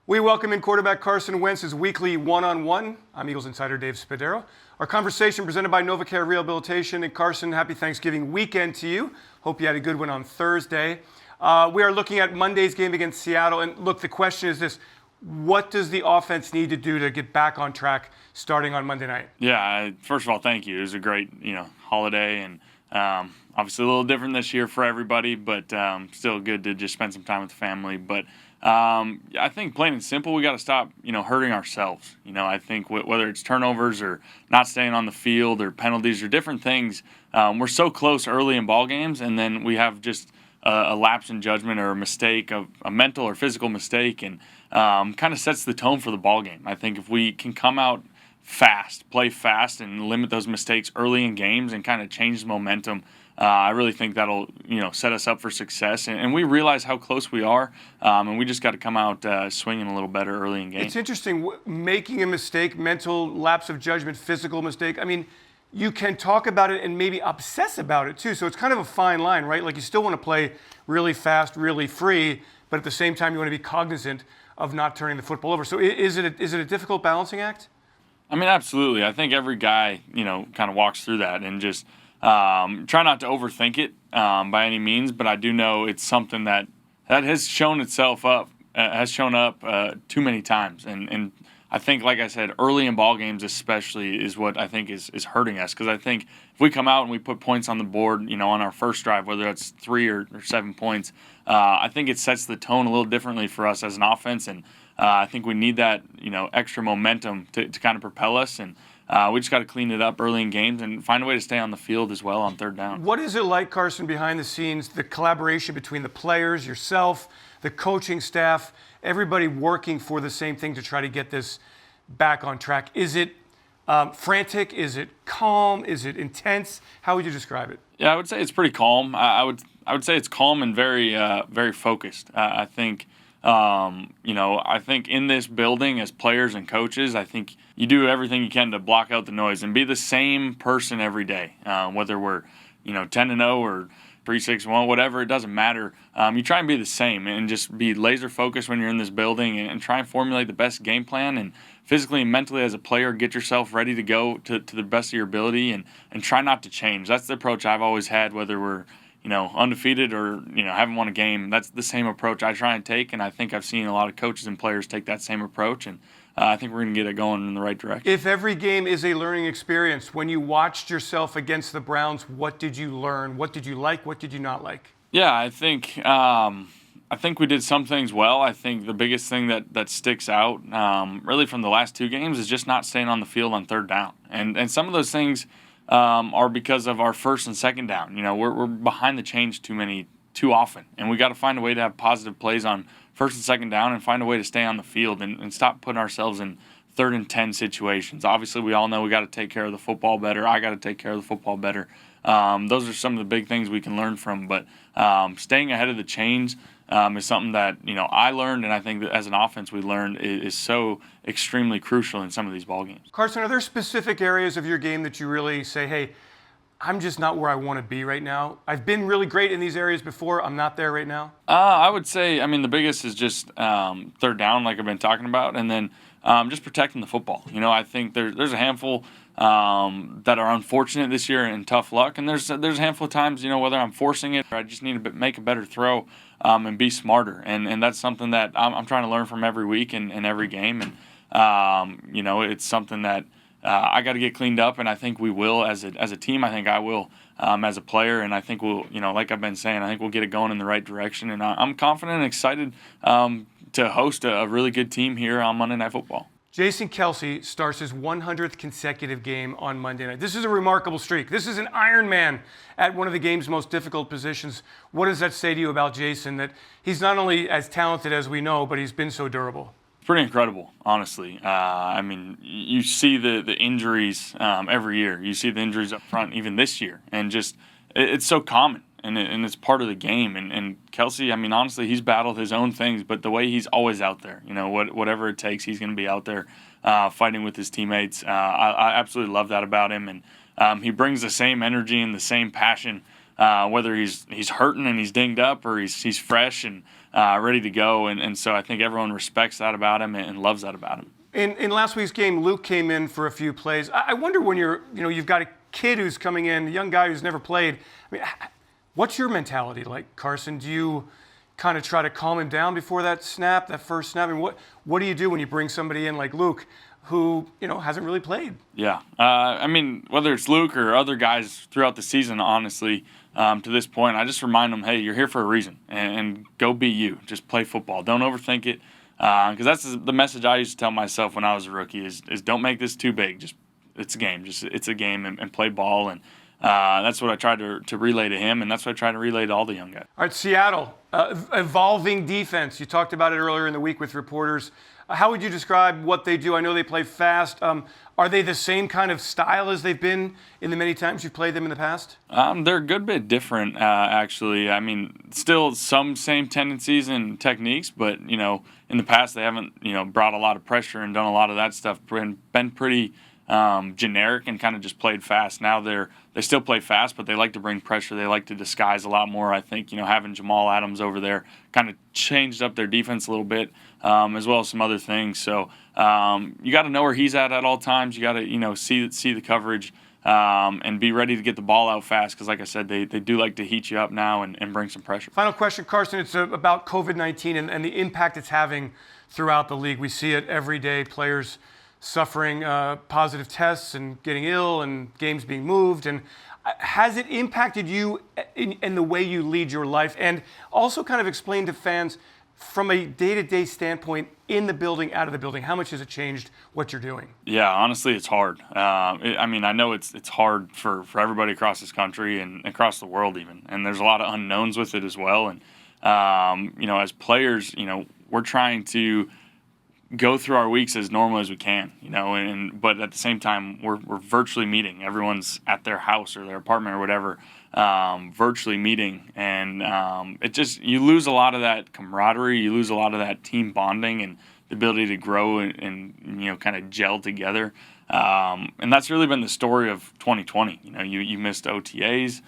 We welcome in quarterback Carson Wentz's weekly one-on-one. I'm Eagles Insider Dave Spadaro. Our conversation presented by NovaCare Rehabilitation. And Carson, happy Thanksgiving weekend to you. Hope you had a good one on Thursday. We are looking at Monday's game against Seattle. And look, the question is this: what does the offense need to do to get back on track starting on Monday night? Yeah, first of all, thank you. It was a great, holiday, and obviously a little different this year for everybody, but still good to just spend some time with the family. But I think plain and simple, we got to stop, hurting ourselves. I think whether it's turnovers or not staying on the field or penalties or different things, we're so close early in ball games, and then we have just a lapse in judgment or a mistake, a mental or physical mistake, and kind of sets the tone for the ball game. I think if we can come out fast, play fast, and limit those mistakes early in games and kind of change the momentum, I really think that'll set us up for success. And we realize how close we are, and we just got to come out swinging a little better early in games. It's interesting, making a mistake, mental lapse of judgment, physical mistake. I mean, you can talk about it and maybe obsess about it too. So it's kind of a fine line, right? Like, you still want to play really fast, really free, but at the same time you want to be cognizant of not turning the football over. So is it a difficult balancing act? I mean, absolutely. I think every guy, kind of walks through that, and just try not to overthink it by any means. But I do know it's something that has shown up too many times. And I think, like I said, early in ball games especially is what I think is hurting us. Because I think if we come out and we put points on the board, on our first drive, whether it's 3 or 7 points, I think it sets the tone a little differently for us as an offense. And I think we need that, extra momentum to kind of propel us. And we just got to clean it up early in games and find a way to stay on the field as well on third down. What is it like, Carson, behind the scenes, the collaboration between the players, yourself, the coaching staff, everybody working for the same thing to try to get this back on track? Is it frantic? Is it calm? Is it intense? How would you describe it? Yeah, I would say it's pretty calm. I would say it's calm and very very focused. I think in this building as players and coaches, I think you do everything you can to block out the noise and be the same person every day. Whether we're 10-0 or 3-6-1, whatever, it doesn't matter. You try and be the same and just be laser focused when you're in this building, and try and formulate the best game plan, and physically and mentally as a player get yourself ready to go to the best of your ability, and try not to change. That's the approach I've always had, whether we're undefeated or haven't won a game. That's the same approach I try and take, and I think I've seen a lot of coaches and players take that same approach, and I think we're going to get it going in the right direction. If every game is a learning experience, when you watched yourself against the Browns, what did you learn? What did you like? What did you not like? Yeah, I think we did some things well. I think the biggest thing that sticks out really from the last 2 games is just not staying on the field on third down, and some of those things are because of our first and second down. We're behind the chains too often, and we got to find a way to have positive plays on first and second down and find a way to stay on the field and stop putting ourselves in 3rd and 10 situations. Obviously, we all know we got to take care of the football better. I got to take care of the football better. Those are some of the big things we can learn from, but staying ahead of the chains is something that I learned, and I think that as an offense we learned is so extremely crucial in some of these ball games. Carson, are there specific areas of your game that you really say, hey, I'm just not where I want to be right now? I've been really great in these areas before. I'm not there right now. I would say, the biggest is just third down, like I've been talking about, and then just protecting the football. I think there's a handful that are unfortunate this year and tough luck, and there's a handful of times, whether I'm forcing it or I just need to make a better throw and be smarter, and that's something that I'm trying to learn from every week and every game, and it's something that I got to get cleaned up, and I think we will as a team. I think I will as a player, and I think we'll, like I've been saying, I think we'll get it going in the right direction, and I'm confident and excited to host a really good team here on Monday Night Football. Jason Kelce starts his 100th consecutive game on Monday night. This is a remarkable streak. This is an Iron Man at one of the game's most difficult positions. What does that say to you about Jason, that he's not only as talented as we know, but he's been so durable? Pretty incredible, honestly. You see the injuries every year. You see the injuries up front even this year, and just it's so common, and it's part of the game. And Kelce, honestly, he's battled his own things, but the way he's always out there, whatever it takes, he's going to be out there fighting with his teammates. I absolutely love that about him, and he brings the same energy and the same passion, whether he's hurting and he's dinged up or he's fresh and ready to go. And so I think everyone respects that about him and loves that about him. In last week's game, Luke came in for a few plays. I wonder when you've got a kid who's coming in, a young guy who's never played. I mean, what's your mentality like, Carson? Do you kind of try to calm him down before that first snap? I mean, what do you do when you bring somebody in like Luke, who hasn't really played? Yeah, I mean, whether it's Luke or other guys throughout the season, honestly, to this point, I just remind them, hey, you're here for a reason, and go be you. Just play football. Don't overthink it, because that's the message I used to tell myself when I was a rookie: is don't make this too big. Just it's a game. It's a game, and play ball. And that's what I tried to relay to him, and that's what I try to relay to all the young guys. All right, Seattle, evolving defense. You talked about it earlier in the week with reporters. How would you describe what they do? I know they play fast. Are they the same kind of style as they've been in the many times you've played them in the past? They're a good bit different, actually. I mean, still some same tendencies and techniques, but, in the past they haven't, brought a lot of pressure and done a lot of that stuff. Been pretty generic and kind of just played fast. Now they still play fast, but they like to bring pressure. They like to disguise a lot more. I think having Jamal Adams over there kind of changed up their defense a little bit, as well as some other things. So you got to know where he's at all times. You got to see the coverage and be ready to get the ball out fast, because like I said, they do like to heat you up now and bring some pressure. Final question, Carson. It's about COVID-19 and the impact it's having throughout the league. We see it every day. Players suffering positive tests and getting ill and games being moved. And has it impacted you in the way you lead your life? And also kind of explain to fans from a day-to-day standpoint, in the building, out of the building, how much has it changed what you're doing? Yeah, honestly, it's hard. I know it's hard for everybody across this country and across the world even. And there's a lot of unknowns with it as well. And, as players, we're trying to go through our weeks as normal as we can, but at the same time, we're virtually meeting. Everyone's at their house or their apartment or whatever, virtually meeting. And you lose a lot of that camaraderie. You lose a lot of that team bonding and the ability to grow and kind of gel together. And that's really been the story of 2020. You missed OTAs.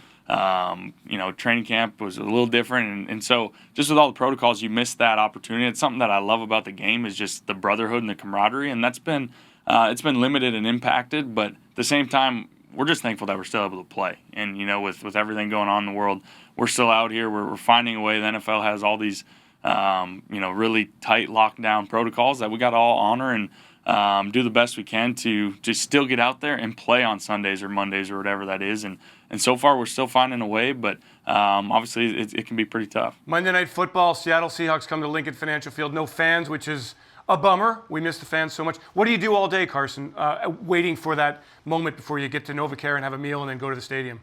Training camp was a little different, and so just with all the protocols, you missed that opportunity. It's something that I love about the game, is just the brotherhood and the camaraderie, and that's been it's been limited and impacted. But at the same time, we're just thankful that we're still able to play. And with everything going on in the world, we're still out here. We're finding a way. The NFL has all these really tight lockdown protocols that we got to all honor and do the best we can to just still get out there and play on Sundays or Mondays or whatever that is. And so far, we're still finding a way, but obviously it can be pretty tough. Monday Night Football, Seattle Seahawks come to Lincoln Financial Field. No fans, which is a bummer. We miss the fans so much. What do you do all day, Carson, waiting for that moment before you get to NovaCare and have a meal and then go to the stadium?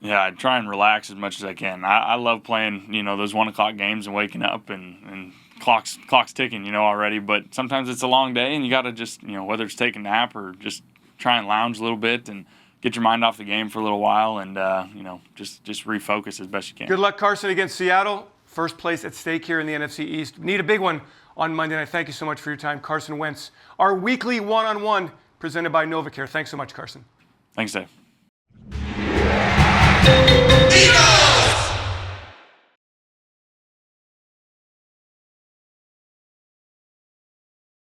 Yeah, I try and relax as much as I can. I love playing, those 1 o'clock games and waking up and clock's ticking, already. But sometimes it's a long day, and you got to just, whether it's take a nap or just try and lounge a little bit and get your mind off the game for a little while and, just refocus as best you can. Good luck, Carson, against Seattle. First place at stake here in the NFC East. Need a big one on Monday night. Thank you so much for your time. Carson Wentz, our weekly one-on-one presented by NovaCare. Thanks so much, Carson. Thanks, Dave. Eagles!